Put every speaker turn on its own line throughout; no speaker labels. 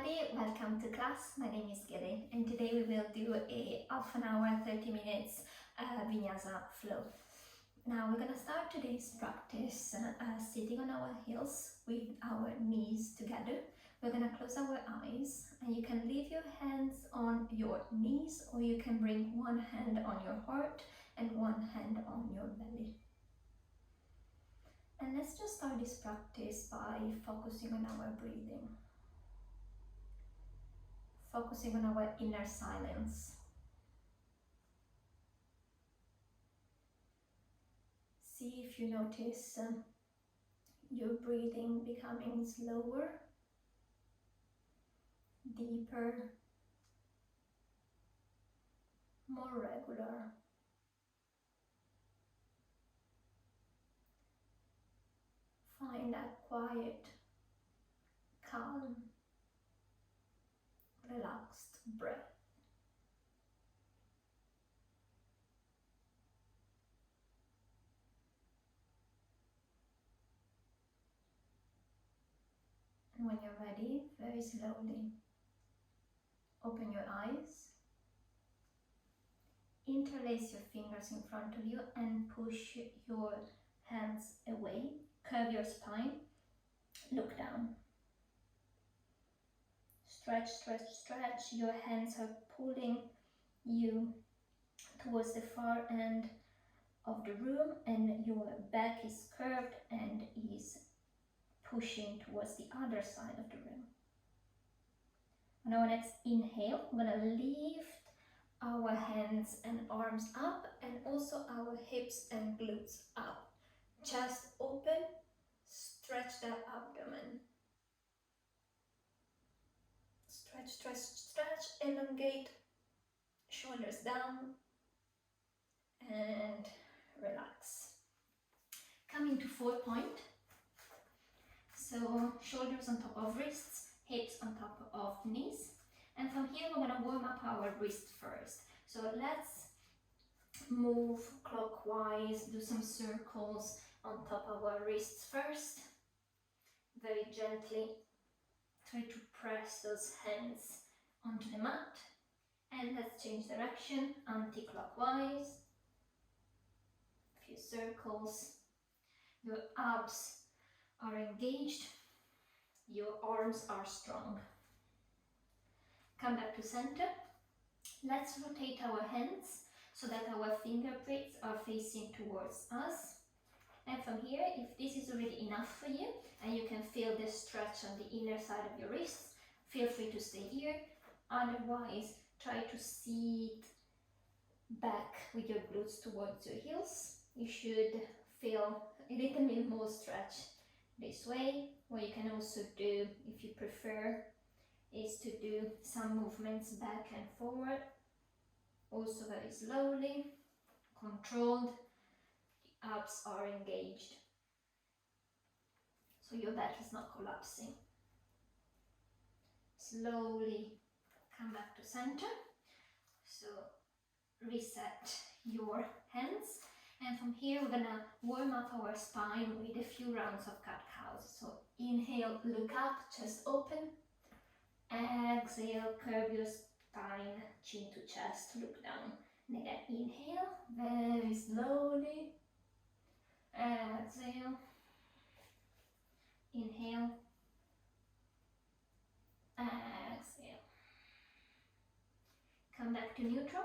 everybody, welcome to class. My name is Gilly and today we will do a half an hour, 30 minutes Vinyasa flow. Now we're going to start today's practice sitting on our heels with our knees together. We're going to close our eyes and you can leave your hands on your knees or you can bring one hand on your heart and one hand on your belly. And let's just start this practice by focusing on our breathing. Focusing on our inner silence. See if you notice your breathing becoming slower, deeper, more regular. Find that quiet, calm, relaxed breath. And when you're ready, very slowly, open your eyes, interlace your fingers in front of you and push your hands away, curve your spine, look down. Stretch, stretch, stretch. Your hands are pulling you towards the far end of the room and your back is curved and is pushing towards the other side of the room. On our next inhale, we're going to lift our hands and arms up and also our hips and glutes up. Chest open, stretch that abdomen. Stretch, stretch, stretch, elongate, shoulders down and relax. Coming to 4-point. So shoulders on top of wrists, hips on top of knees. And from here we're going to warm up our wrist first. So let's move clockwise, do some circles on top of our wrists first. Very gently try to press those hands onto the mat. And let's change direction, anti-clockwise. A few circles. Your abs are engaged, your arms are strong. Come back to center. Let's rotate our hands so that our fingertips are facing towards us. And from here, if this is already enough for you and you can feel the stretch on the inner side of your wrists, feel free to stay here. Otherwise, try to sit back with your glutes towards your heels. You should feel a little bit more stretch this way. What you can also do, if you prefer, is to do some movements back and forward, also very slowly, controlled. The abs are engaged, so your back is not collapsing. Slowly come back to center. So reset your hands. And from here we're gonna warm up our spine with a few rounds of cat-cows. So inhale, look up, chest open. Exhale, curve your spine, chin to chest, look down. And again, inhale, very slowly. Exhale. Inhale. Exhale. Come back to neutral.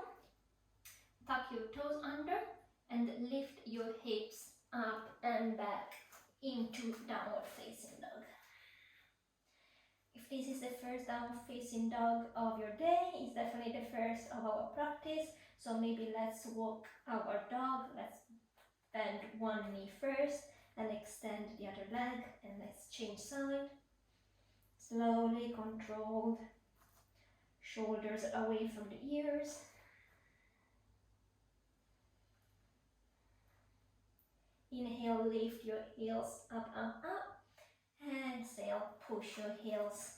Tuck your toes under and lift your hips up and back into downward facing dog. If this is the first downward facing dog of your day, it's definitely the first of our practice. So maybe let's walk our dog. Let's bend one knee first and extend the other leg and let's change side. Slowly, controlled. Shoulders away from the ears. Inhale, lift your heels up, up, up. Exhale, push your heels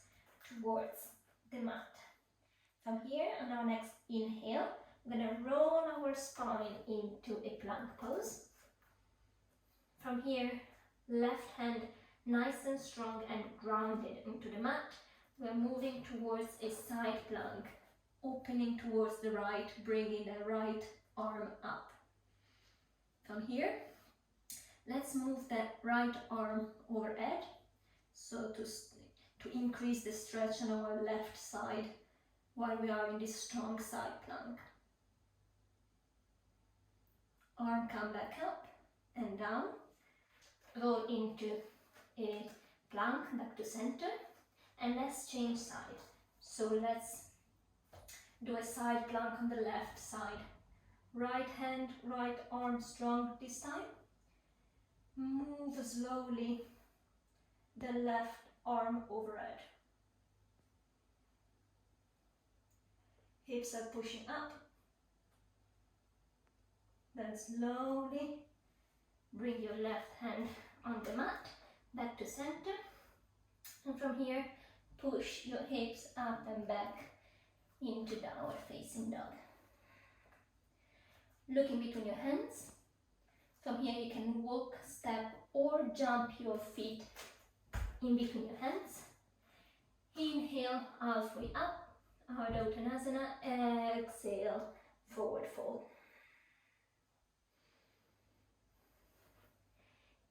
towards the mat. From here, on our next inhale, we're going to roll our spine into a plank pose. From here, left hand nice and strong and grounded into the mat. We're moving towards a side plank, opening towards the right, bringing the right arm up. From here, let's move that right arm overhead, so to increase the stretch on our left side while we are in this strong side plank. Arm come back up and down, roll into a plank back to center, and let's change side. So let's do a side plank on the left side. Right hand, right arm strong this time. Move slowly the left arm overhead. Hips are pushing up. Then slowly bring your left hand on the mat, back to center. And from here, push your hips up and back into downward facing dog. Looking between your hands. From here you can walk, step or jump your feet in between your hands. Inhale, halfway up, Ardha Uttanasana. Exhale, forward fold.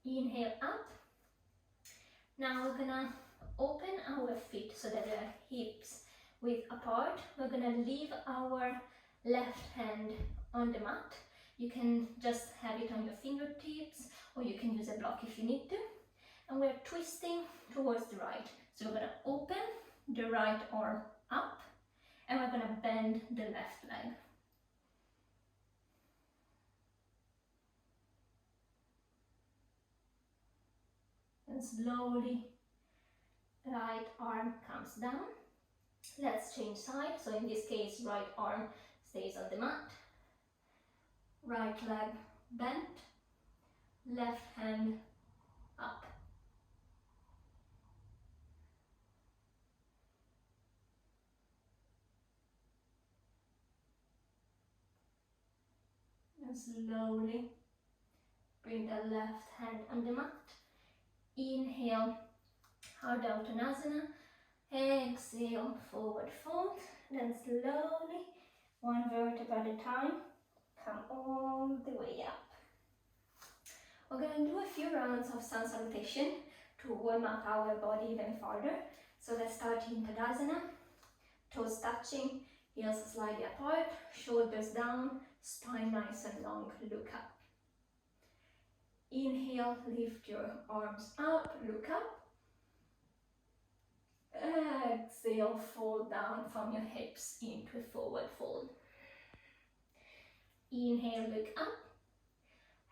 Inhale up. Now we're gonna open our feet so that the hips width apart. We're gonna leave our left hand on the mat. You can just have it on your fingertips, or you can use a block if you need to. And we're twisting towards the right. So we're gonna open the right arm up, and we're gonna bend the left leg. And slowly, right arm comes down. Let's change side. So in this case, right arm stays on the mat. Right leg bent, left hand up. And slowly bring the left hand on the mat. Inhale, Ardha Uttanasana. Exhale, forward fold. Then slowly, one vertebra at a time, come all the way up. We're going to do a few rounds of sun salutation to warm up our body even further. So let's start in Tadasana. Toes touching, heels slightly apart, shoulders down, spine nice and long, look up. Inhale, lift your arms up, look up. Exhale, fold down from your hips into a forward fold. Inhale, look up.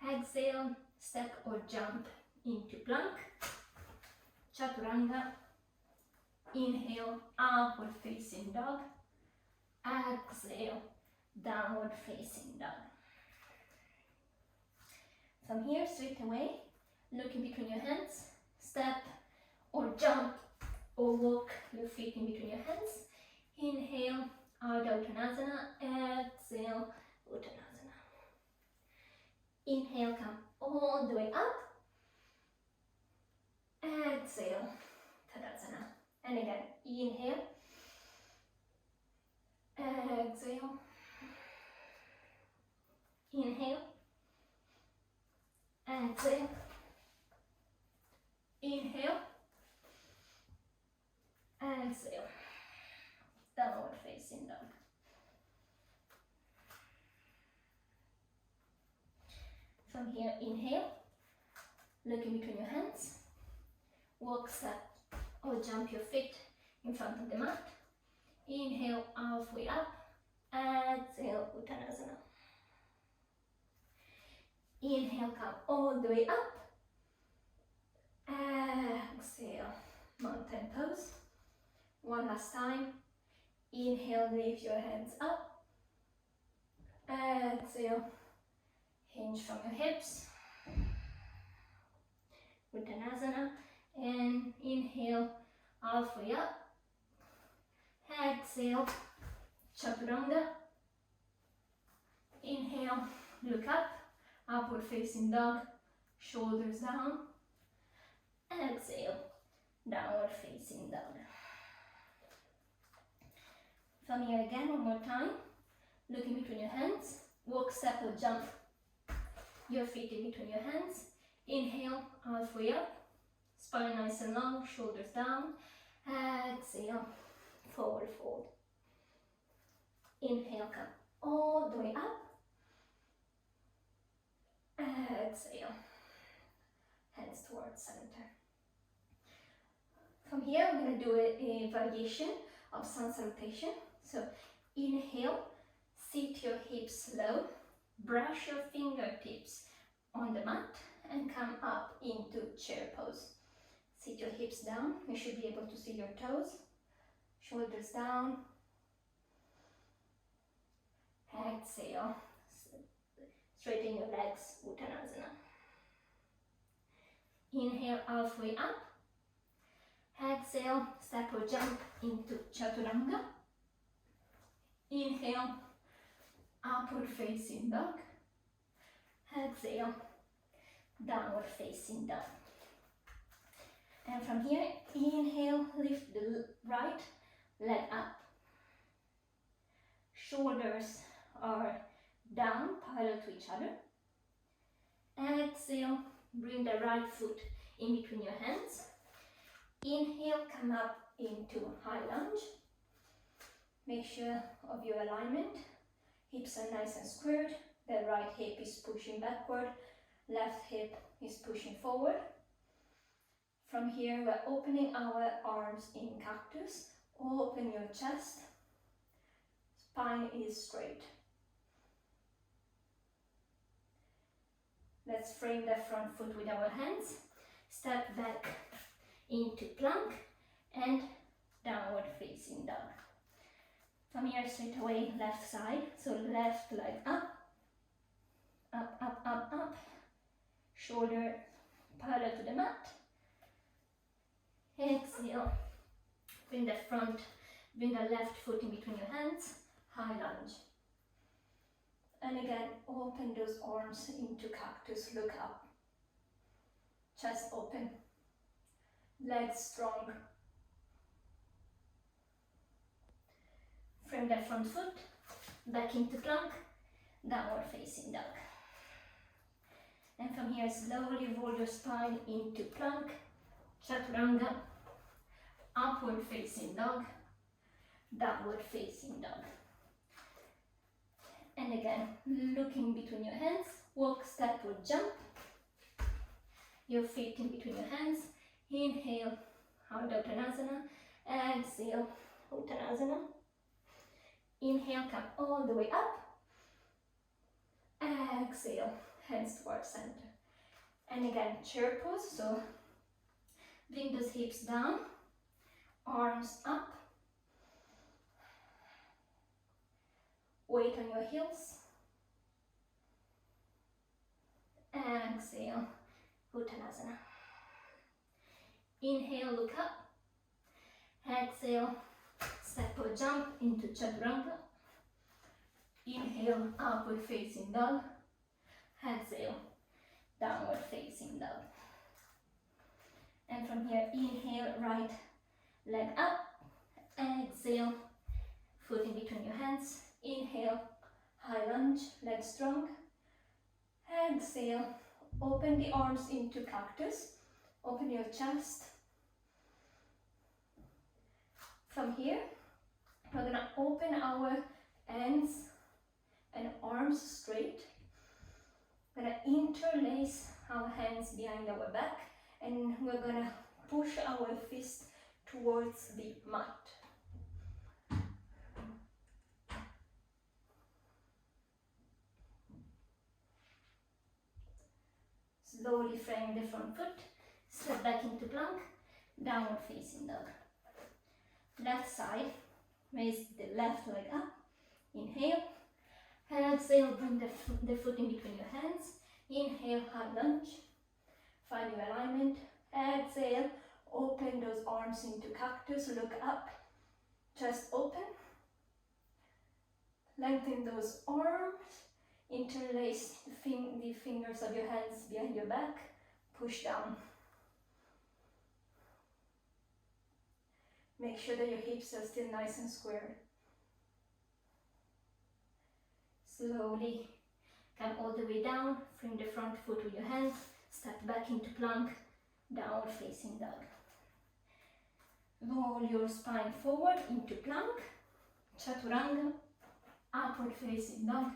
Exhale, step or jump into plank. Chaturanga. Inhale, upward facing dog. Exhale, downward facing dog. From here, straight away, looking between your hands, step or jump or walk your feet in between your hands. Inhale, Ardha Uttanasana. Exhale, Uttanasana. Inhale, come all the way up. Exhale, Tadasana. And again, inhale. Exhale. Inhale. Exhale. Inhale. Exhale. Downward facing dog. From here, inhale. Looking between your hands. Walk, step or jump your feet in front of the mat. Inhale, halfway up. Exhale, Uttanasana. Inhale, come all the way up. Exhale, mountain pose. One last time. Inhale, lift your hands up. Exhale, hinge from your hips. Uttanasana. And inhale, halfway up. Exhale, Chaturanga. Inhale, look up. Upward facing dog, shoulders down. Exhale, downward facing dog. From here again, one more time. Look in between your hands. Walk, step or jump your feet in between your hands. Inhale, halfway up. Spine nice and long, shoulders down. Exhale, forward fold. Inhale, come all the way up. Exhale, hands towards center. From here, I'm going to do a variation of sun salutation. So inhale, sit your hips low, brush your fingertips on the mat and come up into chair pose. Sit your hips down, you should be able to see your toes, shoulders down. Exhale, straighten your legs, Uttanasana. Inhale, halfway up. Exhale, step or jump into Chaturanga. Inhale, upward facing dog. Exhale, downward facing dog. And from here, inhale, lift the right leg up. Shoulders are down, parallel to each other. Exhale, bring the right foot in between your hands. Inhale, come up into high lunge. Make sure of your alignment. Hips are nice and squared. The right hip is pushing backward. Left hip is pushing forward. From here, we're opening our arms in cactus. Open your chest. Spine is straight. Let's frame the front foot with our hands. Step back into plank and downward facing dog. From here, straight away, left side. So left leg up, up, up, up, up. Shoulder parallel to the mat. Exhale. Bring the left foot in between your hands. High lunge. And again, open those arms into cactus. Look up. Chest open. Legs strong. Frame the front foot, back into plank, downward facing dog. And from here, slowly roll your spine into plank, Chaturanga, upward facing dog, downward facing dog. And again, looking between your hands, walk, step or jump. Your feet in between your hands. Inhale, Ardha Uttanasana. Exhale, Uttanasana. Inhale, come all the way up. Exhale, hands towards center. And again, chair pose. So bring those hips down, arms up. Weight on your heels. Exhale, Uttanasana. Inhale, look up. Exhale, step or jump into Chaturanga. Inhale, upward facing dog. Exhale, downward facing dog. And from here, inhale, right leg up. Exhale, foot in between your hands. Inhale, high lunge, legs strong. Exhale, open the arms into cactus. Open your chest. From here, we're going to open our hands and arms straight. We're going to interlace our hands behind our back and we're going to push our fist towards the mat. Slowly frame the front foot, step back into plank, downward facing dog. Left side, raise the left leg up, inhale, exhale, bring the foot in between your hands, inhale, high lunge, find your alignment, exhale, open those arms into cactus, look up, chest open, lengthen those arms, interlace the fingers of your hands behind your back, push down. Make sure that your hips are still nice and square. Slowly come all the way down, frame the front foot with your hands, step back into plank, downward facing dog. Roll your spine forward into plank, chaturanga, upward facing dog,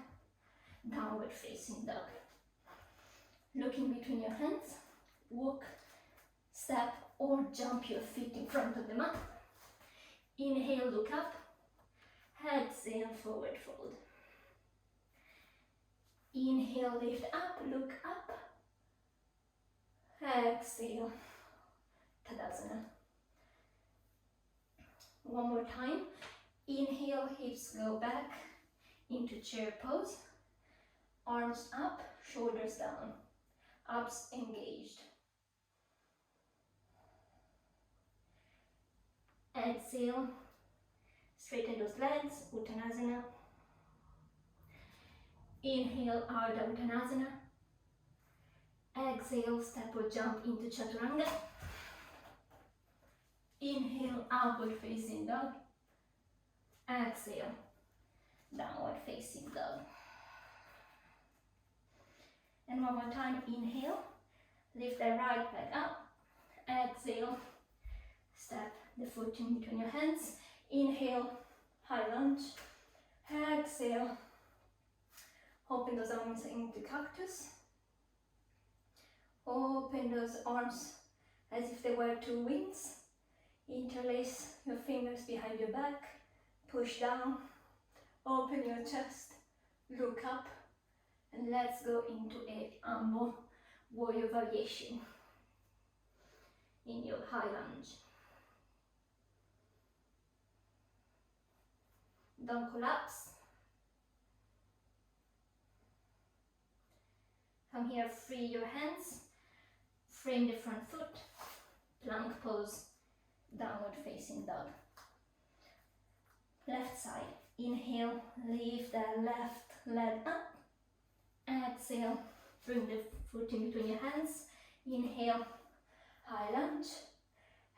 downward facing dog. Looking between your hands, walk, step or jump your feet in front of the mat. Inhale, look up, exhale, forward fold. Inhale, lift up, look up, exhale, Tadasana. One more time. Inhale, hips go back into chair pose. Arms up, shoulders down. Abs engaged. Exhale, straighten those legs, Uttanasana. Inhale, Ardha Uttanasana. Exhale, step or jump into Chaturanga. Inhale, upward facing dog. Exhale, downward facing dog. And one more time, inhale, lift the right leg up. Exhale, step the foot in between your hands. Inhale, high lunge. Exhale, open those arms into cactus. Open those arms as if they were two wings. Interlace your fingers behind your back. Push down. Open your chest. Look up. And let's go into a Ambo warrior variation in your high lunge. Don't collapse. From here, free your hands. Frame the front foot. Plank pose. Downward facing dog. Left side. Inhale, lift the left leg up. Exhale, bring the foot in between your hands. Inhale, high lunge.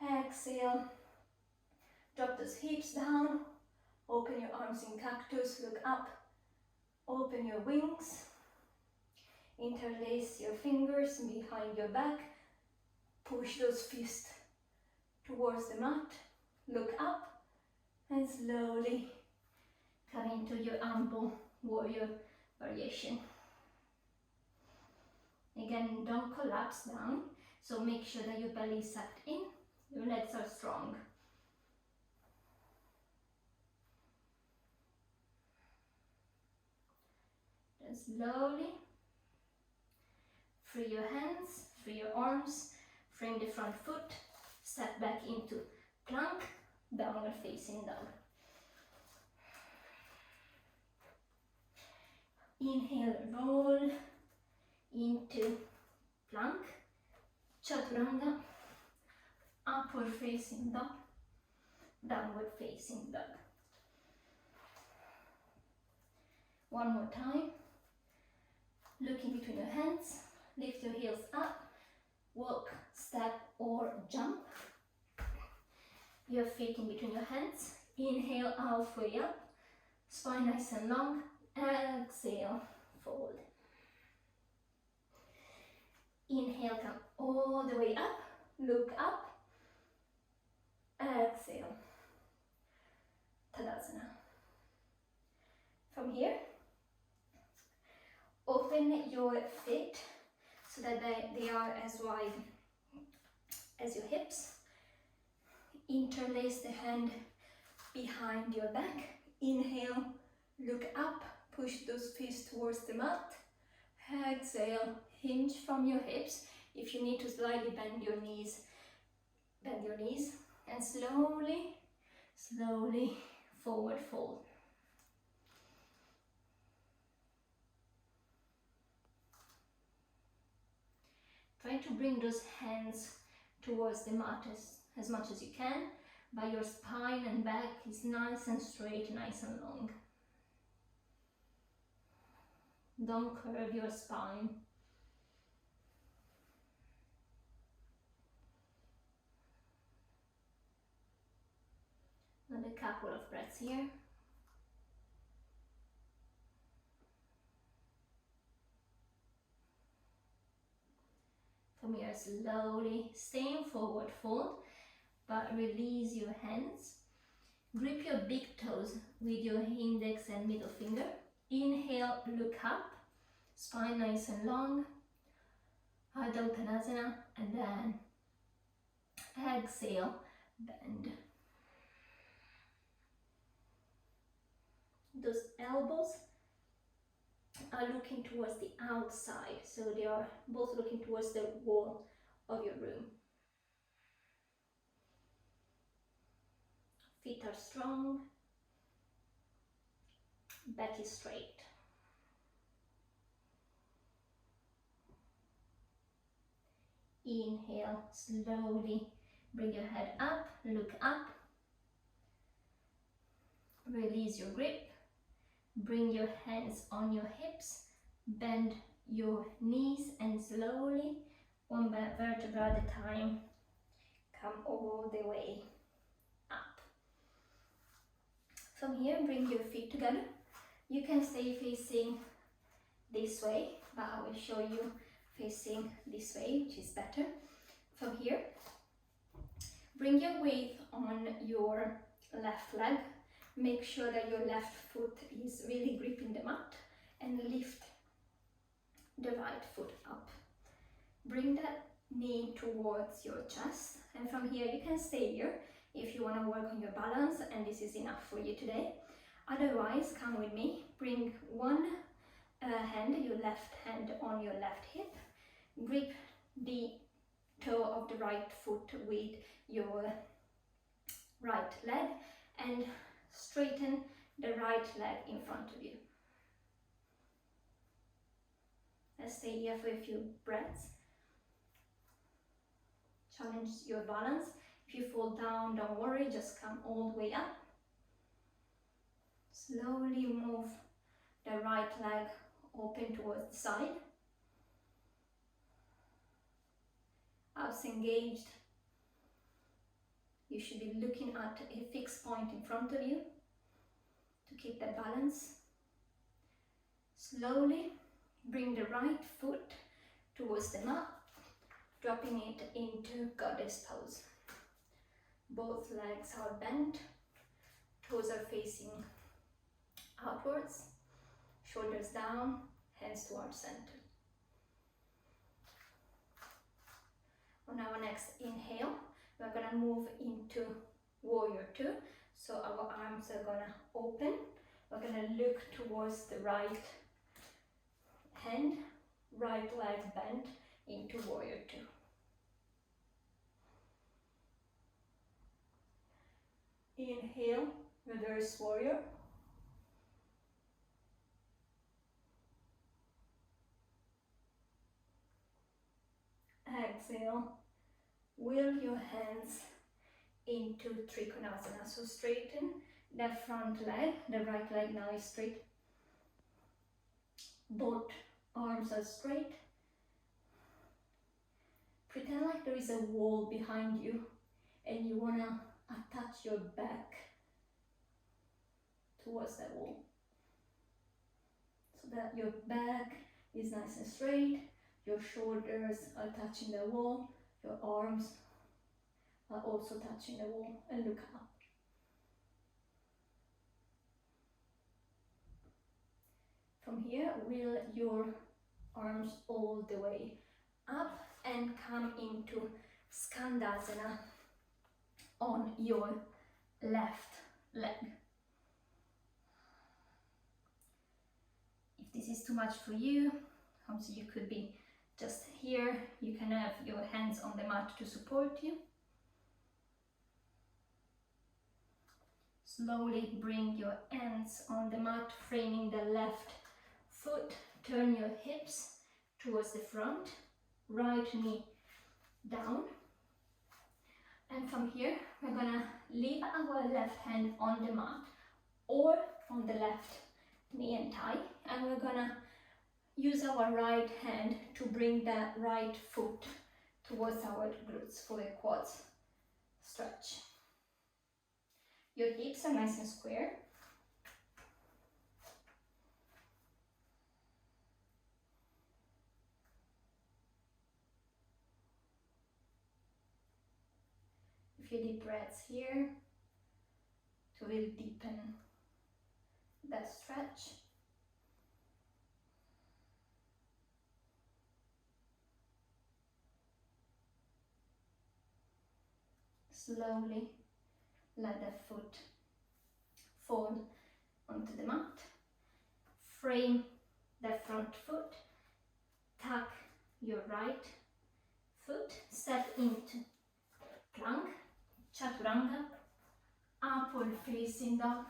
Exhale, drop those hips down. Open your arms in cactus, look up. Open your wings. Interlace your fingers behind your back. Push those fists towards the mat. Look up and slowly come into your Ambo warrior variation. Again, don't collapse down, so make sure that your belly is sucked in, your legs are strong. Then slowly free your hands, free your arms, frame the front foot, step back into plank, downward facing dog. Inhale, roll into plank, chaturanga, upward facing dog, downward facing dog. One more time. Looking between your hands, lift your heels up, walk, step or jump. Your feet in between your hands. Inhale, halfway up, spine nice and long. Exhale, fold. Inhale, come all the way up, look up. Exhale, Tadasana. From here, open your feet so that they are as wide as your hips. Interlace the hand behind your back. Inhale, look up, push those fists towards the mat. Exhale, hinge from your hips. If you need to slightly bend your knees, and slowly, slowly forward fold. Try to bring those hands towards the mat as much as you can, but your spine and back is nice and straight, nice and long. Don't curve your spine. And a couple of breaths here. from here, slowly staying forward fold, but release your hands. Grip your big toes with your index and middle finger. Inhale, look up, spine nice and long, Adho Uttanasana, and then exhale, bend. Those elbows are looking towards the outside, so they are both looking towards the wall of your room. Feet are strong, back is straight. Inhale, slowly bring your head up, look up, release your grip, bring your hands on your hips, bend your knees, and slowly, one vertebra at a time, come all the way up. From here, bring your feet together. You can stay facing this way, but I will show you facing this way, which is better. From here, bring your weight on your left leg. Make sure that your left foot is really gripping the mat, and lift the right foot up. Bring that knee towards your chest, and from here you can stay here if you want to work on your balance, and this is enough for you today. Otherwise, come with me. Bring one hand, your left hand on your left hip. Grip the toe of the right foot with your right leg and straighten the right leg in front of you. Let's stay here for a few breaths. Challenge your balance. If you fall down, don't worry, just come all the way up. Slowly move the right leg open towards the side. Abs engaged. You should be looking at a fixed point in front of you to keep that balance. Slowly bring the right foot towards the mat, dropping it into goddess pose. Both legs are bent, toes are facing outwards, shoulders down, hands towards center. On our next inhale, we're gonna move into warrior two. So our arms are gonna open. We're gonna look towards the right hand, right leg bent into warrior two. Inhale, reverse warrior. Exhale, wheel your hands into Trikonasana. So straighten that front leg, the right leg now is straight. Both arms are straight. Pretend like there is a wall behind you and you want to attach your back towards that wall. So that your back is nice and straight, your shoulders are touching the wall, your arms are also touching the wall, and look up. From here, wheel your arms all the way up and come into Skandasana on your left leg. If this is too much for you, so you could be just here, you can have your hands on the mat to support you. Slowly bring your hands on the mat, framing the left foot. Turn your hips towards the front, right knee down. And from here, we're gonna leave our left hand on the mat or on the left knee and thigh, and we're gonna use our right hand to bring that right foot towards our glutes for a quads stretch. Your hips are nice and square. few deep breaths here to really deepen that stretch. Slowly let the foot fall onto the mat. Frame the front foot. Tuck your right foot. Step into plank, chaturanga, upward facing dog,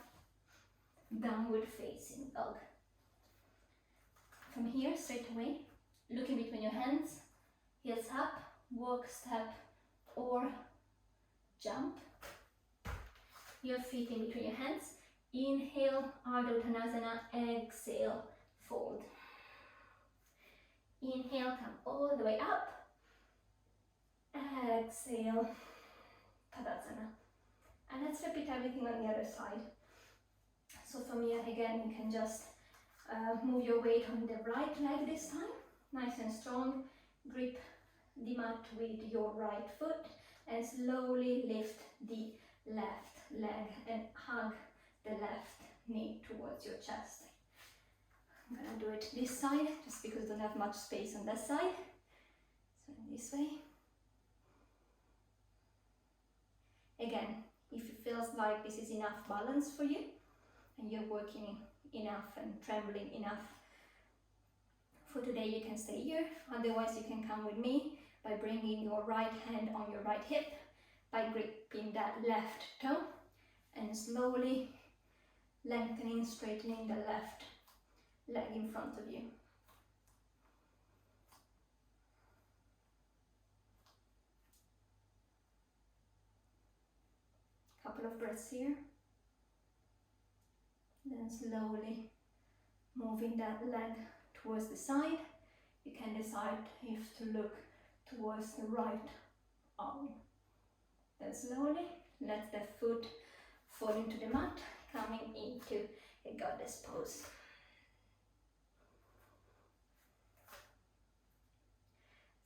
downward facing dog. From here, straight away, looking between your hands, heels up, walk, step, or jump. Your feet in between your hands. Inhale, Ardha Uttanasana, exhale, fold. Inhale, come all the way up. Exhale, Tadasana. And let's repeat everything on the other side. So from here, again, you can just move your weight on the right leg this time. Nice and strong. Grip the mat with your right foot and slowly lift the left leg and hug the left knee towards your chest. I'm gonna do it this side just because I don't have much space on that side. So this way. Again, if it feels like this is enough balance for you and you're working enough and trembling enough for today, you can stay here. Otherwise, you can come with me by bringing your right hand on your right hip, by gripping that left toe and slowly lengthening, straightening the left leg in front of you. Couple of breaths here. Then slowly moving that leg towards the side. You can decide if to look towards the right arm. Then slowly let the foot fall into the mat, coming into a goddess pose.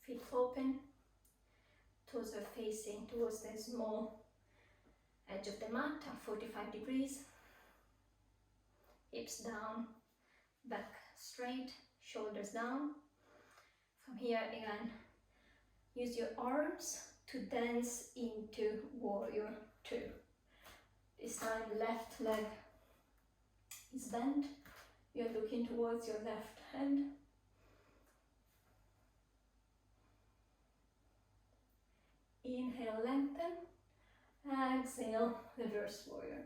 Feet open, toes are facing towards the small edge of the mat at 45 degrees. Hips down, back straight, shoulders down. From here again, use your arms to dance into warrior two. This time the left leg is bent. You're looking towards your left hand. Inhale, lengthen. Exhale, reverse warrior.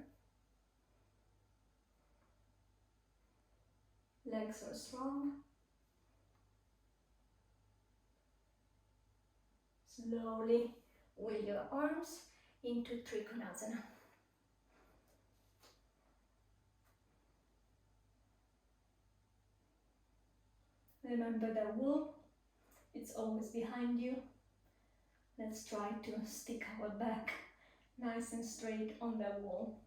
Legs are strong. Slowly wheel your arms into Trikonasana. Remember the wall, it's always behind you. Let's try to stick our back nice and straight on the wall.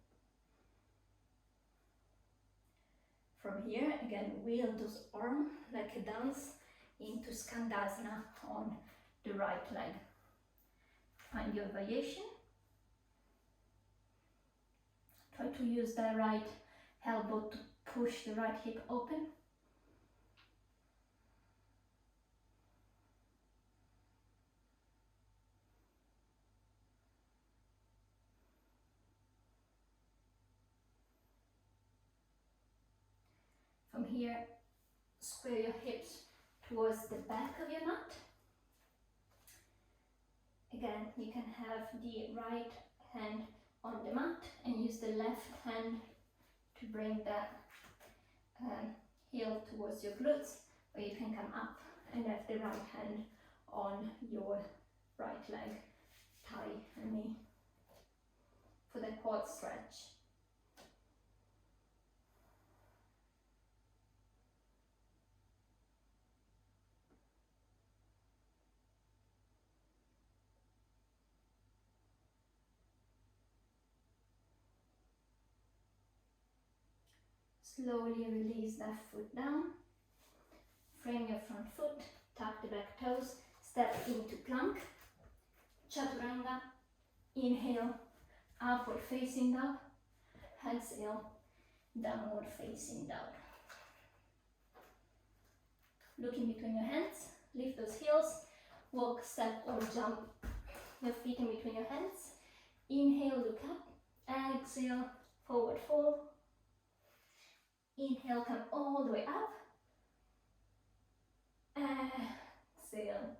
From here, again, wheel those arms like a dance into Skandasana on the right leg. Find your variation. Try to use the right elbow to push the right hip open. From here, square your hips towards the back of your mat. Again, you can have the right hand on the mat and use the left hand to bring that heel towards your glutes, or you can come up and have the right hand on your right leg, thigh and knee for the quad stretch. Slowly release that foot down. Frame your front foot, tuck the back toes, step into plank, chaturanga, Inhale, upward facing dog. Exhale, downward facing dog. Look in between your hands, lift those heels, walk, step or jump your feet in between your hands. Inhale, look up. Exhale, forward fold. Inhale, come all the way up. Exhale,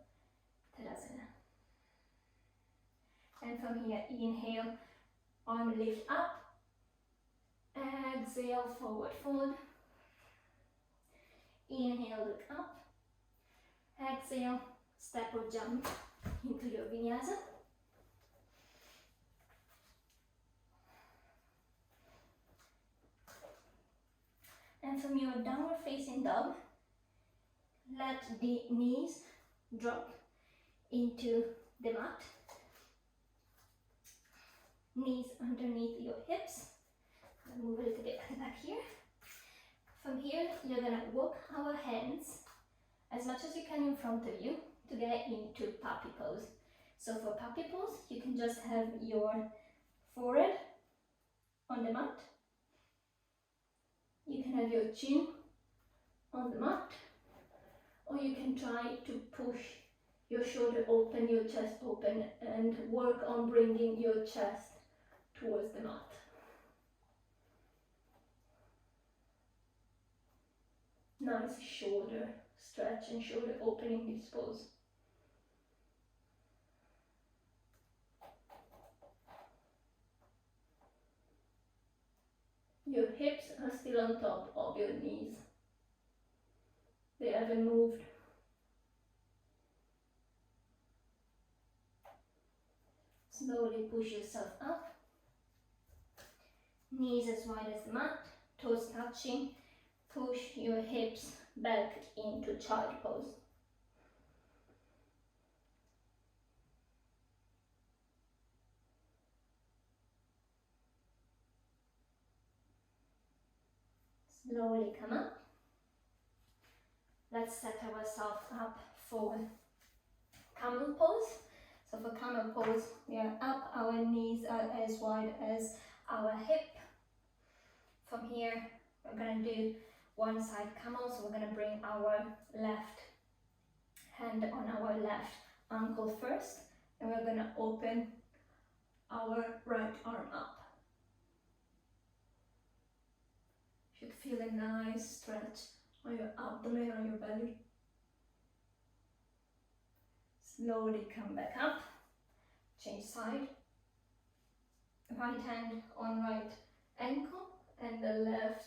Tadasana. And from here, inhale, arm lift up. Exhale, forward fold. Inhale, look up. Exhale, step or jump into your Vinyasa. And from your downward facing dog, let the knees drop into the mat. Knees underneath your hips. I'll move a little bit back here. From here, you're gonna walk our hands as much as you can in front of you to get into puppy pose. So for puppy pose, you can just have your forehead on the mat. You can have your chin on the mat, or you can try to push your shoulder open, your chest open, and work on bringing your chest towards the mat. Nice shoulder stretch and shoulder opening this pose. Your hips are still on top of your knees. They haven't moved. Slowly push yourself up. Knees as wide as the mat, toes touching. Push your hips back into child pose. Slowly come up. Let's set ourselves up for camel pose. So for camel pose, we are up, our knees are as wide as our hip. From here, we're going to do one side camel, so we're going to bring our left hand on our left ankle first, and we're going to open our right arm up. Should feel a nice stretch on your abdomen, on your belly. Slowly come back up, change side. Right hand on right ankle, and the left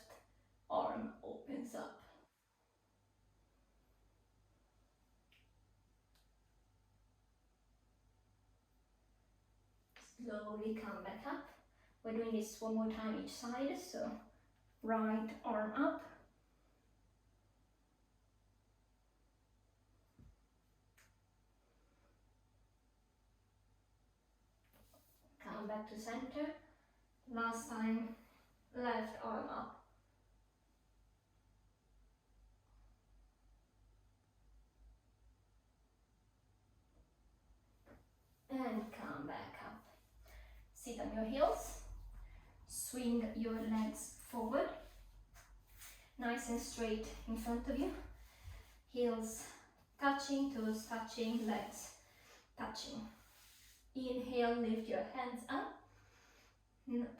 arm opens up. Slowly come back up. We're doing this one more time each side, so right arm up. Come back to center. Last time, left arm up. And come back up. Sit on your heels. Swing your legs forward. Nice and straight in front of you. Heels touching, toes touching, legs touching. Inhale, lift your hands up.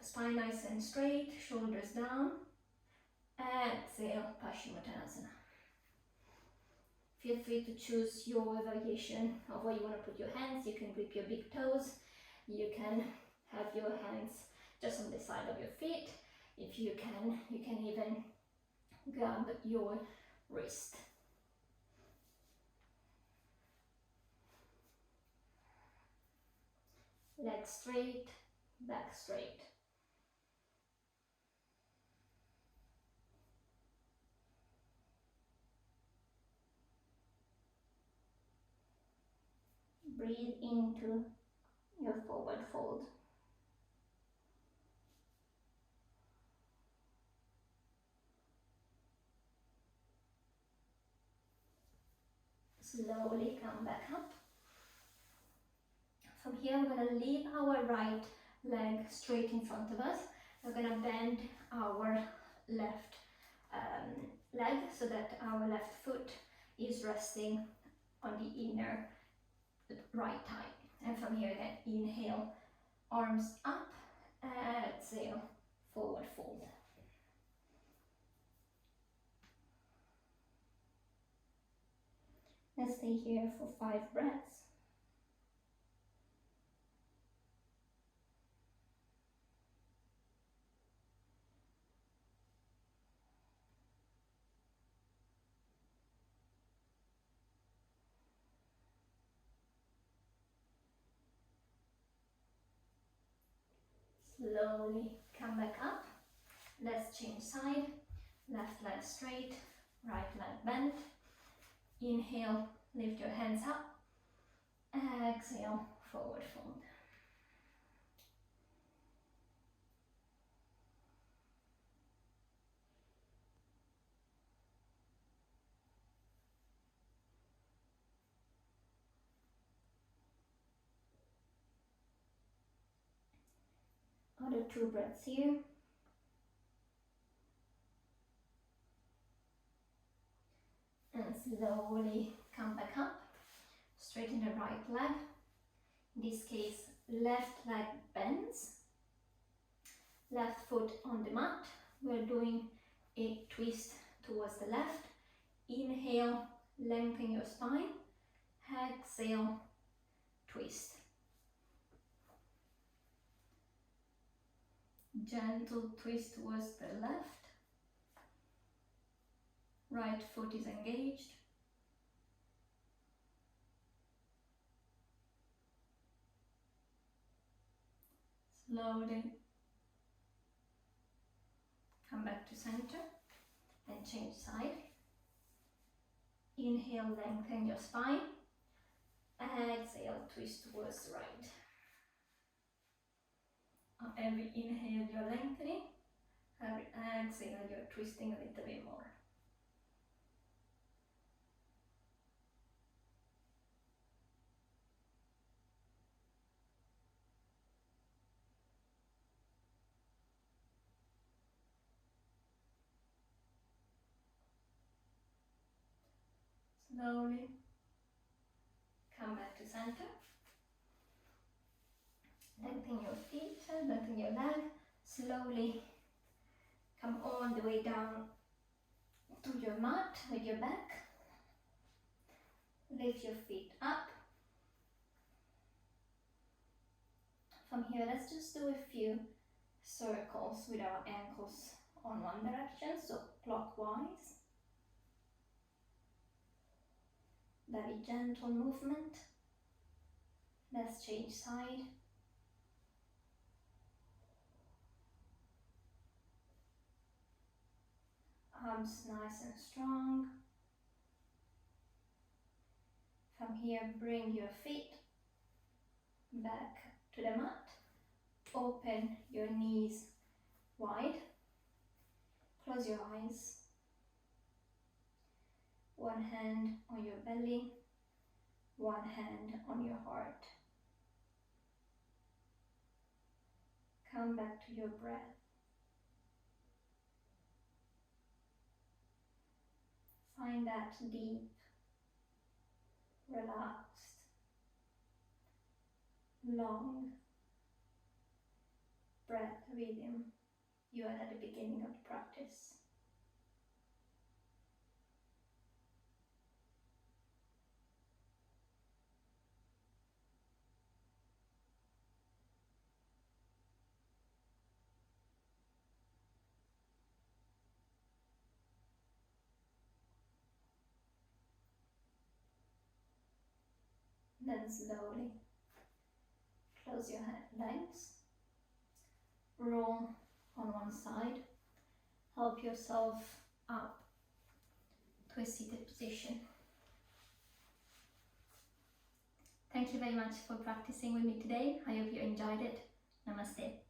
Spine nice and straight, shoulders down. Exhale, Paschimottanasana. Feel free to choose your variation of where you want to put your hands. You can grip your big toes. You can have your hands just on the side of your feet. If you can even grab your wrist. Legs straight, back straight. Breathe into your forward fold. Slowly come back up. From here, we're going to leave our right leg straight in front of us. We're going to bend our left leg so that our left foot is resting on the inner right thigh. And from here, again, inhale, arms up, exhale, forward fold. Let's stay here for 5 breaths. Slowly come back up. Let's change side. Left leg straight, right leg bent. Inhale, lift your hands up. Exhale, forward fold. Other 2 breaths here. And slowly come back up. Straighten the right leg. In this case, left leg bends. Left foot on the mat. We're doing a twist towards the left. Inhale, lengthen your spine. Exhale, twist. Gentle twist towards the left. Right foot is engaged. Slowly come back to center and change side. Inhale, lengthen your spine. Exhale, twist towards the right. On every inhale, you're lengthening. Every exhale, you're twisting a little bit more. Slowly come back to center. Lengthen your feet, lengthen your leg. Slowly come all the way down to your mat with your back. Lift your feet up. From here, let's just do a few circles with our ankles on one direction, so clockwise. Very gentle movement. Let's change side. Arms nice and strong. From here, bring your feet back to the mat. Open your knees wide. Close your eyes. One hand on your belly, one hand on your heart. Come back to your breath. Find that deep, relaxed, long breath rhythm you had at the beginning of the practice. Then slowly close your legs, roll on one side, help yourself up to a seated position. Thank you very much for practicing with me today. I hope you enjoyed it. Namaste.